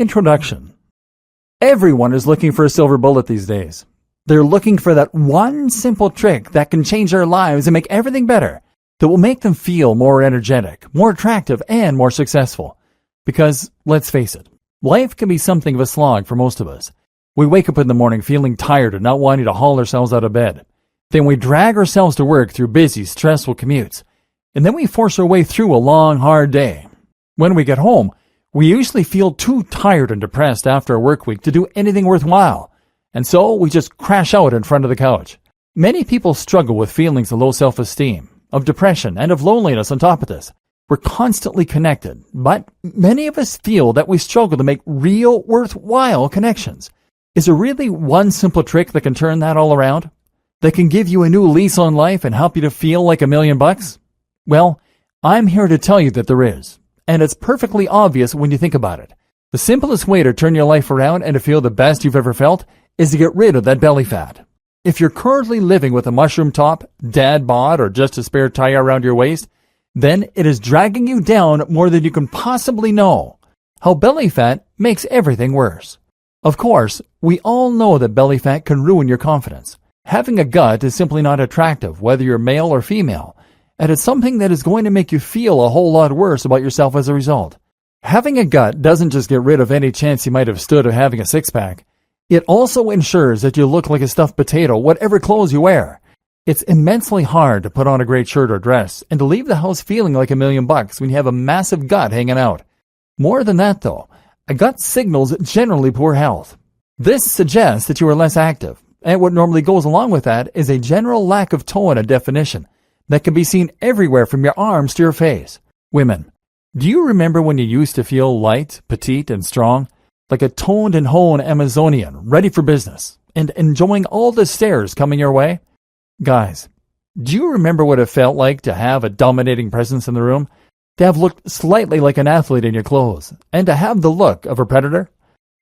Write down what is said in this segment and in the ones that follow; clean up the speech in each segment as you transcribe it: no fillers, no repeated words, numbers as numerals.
Introduction. Everyone is looking for a silver bullet these days. They're looking for that one simple trick that can change their lives and make everything better, that will make them feel more energetic, more attractive, and more successful. Because, let's face it, life can be something of a slog for most of us. We wake up in the morning feeling tired and not wanting to haul ourselves out of bed. Then we drag ourselves to work through busy, stressful commutes. And then we force our way through a long, hard day. When we get home, we usually feel too tired and depressed after a work week to do anything worthwhile. And so we just crash out in front of the couch. Many people struggle with feelings of low self-esteem, of depression, and of loneliness on top of this. We're constantly connected, but many of us feel that we struggle to make real, worthwhile connections. Is there really one simple trick that can turn that all around? That can give you a new lease on life and help you to feel like $1,000,000? Well, I'm here to tell you that there is. And it's perfectly obvious when you think about it. The simplest way to turn your life around and to feel the best you've ever felt is to get rid of that belly fat. If you're currently living with a mushroom top, dad bod, or just a spare tire around your waist, then it is dragging you down more than you can possibly know. How belly fat makes everything worse. Of course, we all know that belly fat can ruin your confidence. Having a gut is simply not attractive, whether you're male or female. And it's something that is going to make you feel a whole lot worse about yourself as a result. Having a gut doesn't just get rid of any chance you might have stood of having a six-pack. It also ensures that you look like a stuffed potato, whatever clothes you wear. It's immensely hard to put on a great shirt or dress and to leave the house feeling like $1,000,000 when you have a massive gut hanging out. More than that, though, a gut signals generally poor health. This suggests that you are less active, and what normally goes along with that is a general lack of tone and definition that can be seen everywhere from your arms to your face. Women, do you remember when you used to feel light, petite, and strong? Like a toned and honed Amazonian, ready for business, and enjoying all the stares coming your way? Guys, do you remember what it felt like to have a dominating presence in the room? To have looked slightly like an athlete in your clothes, and to have the look of a predator?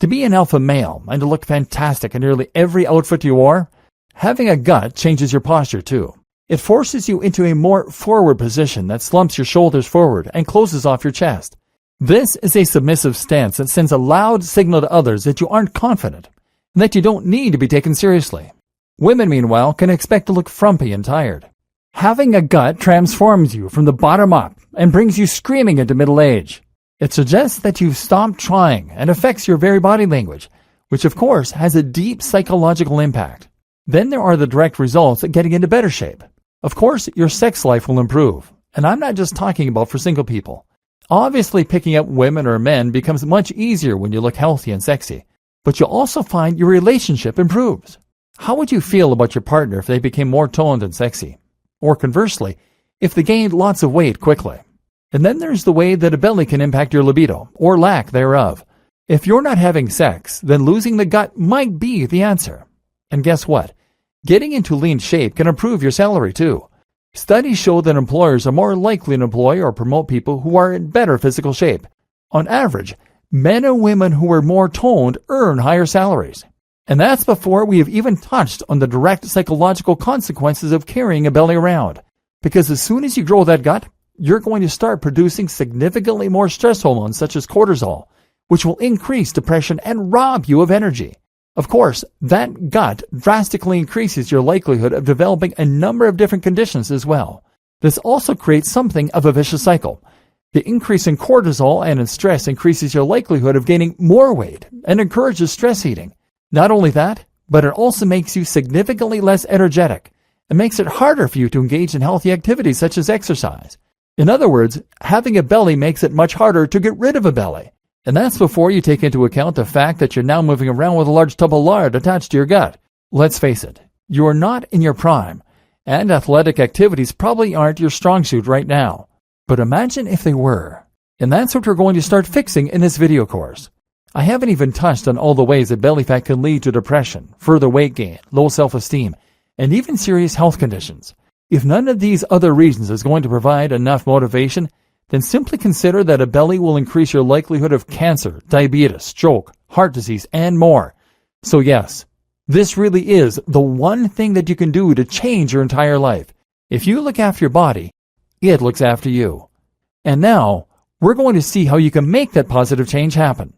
To be an alpha male, and to look fantastic in nearly every outfit you wore? Having a gut changes your posture too. It forces you into a more forward position that slumps your shoulders forward and closes off your chest. This is a submissive stance that sends a loud signal to others that you aren't confident and that you don't need to be taken seriously. Women, meanwhile, can expect to look frumpy and tired. Having a gut transforms you from the bottom up and brings you screaming into middle age. It suggests that you've stopped trying and affects your very body language, which of course has a deep psychological impact. Then there are the direct results of getting into better shape. Of course, your sex life will improve, and I'm not just talking about for single people. Obviously, picking up women or men becomes much easier when you look healthy and sexy, but you'll also find your relationship improves. How would you feel about your partner if they became more toned and sexy? Or conversely, if they gained lots of weight quickly? And then there's the way that a belly can impact your libido, or lack thereof. If you're not having sex, then losing the gut might be the answer. And guess what? Getting into lean shape can improve your salary too. Studies show that employers are more likely to employ or promote people who are in better physical shape. On average, men and women who are more toned earn higher salaries. And that's before we have even touched on the direct psychological consequences of carrying a belly around. Because as soon as you grow that gut, you're going to start producing significantly more stress hormones such as cortisol, which will increase depression and rob you of energy. Of course, that gut drastically increases your likelihood of developing a number of different conditions as well. This also creates something of a vicious cycle. The increase in cortisol and in stress increases your likelihood of gaining more weight and encourages stress eating. Not only that, but it also makes you significantly less energetic and makes it harder for you to engage in healthy activities such as exercise. In other words, having a belly makes it much harder to get rid of a belly. And that's before you take into account the fact that you're now moving around with a large tub of lard attached to your gut. Let's face it, you are not in your prime, and athletic activities probably aren't your strong suit right now. But imagine if they were. And that's what we're going to start fixing in this video course. I haven't even touched on all the ways that belly fat can lead to depression, further weight gain, low self-esteem, and even serious health conditions. If none of these other reasons is going to provide enough motivation, then simply consider that a belly will increase your likelihood of cancer, diabetes, stroke, heart disease, and more. So yes, this really is the one thing that you can do to change your entire life. If you look after your body, it looks after you. And now, we're going to see how you can make that positive change happen.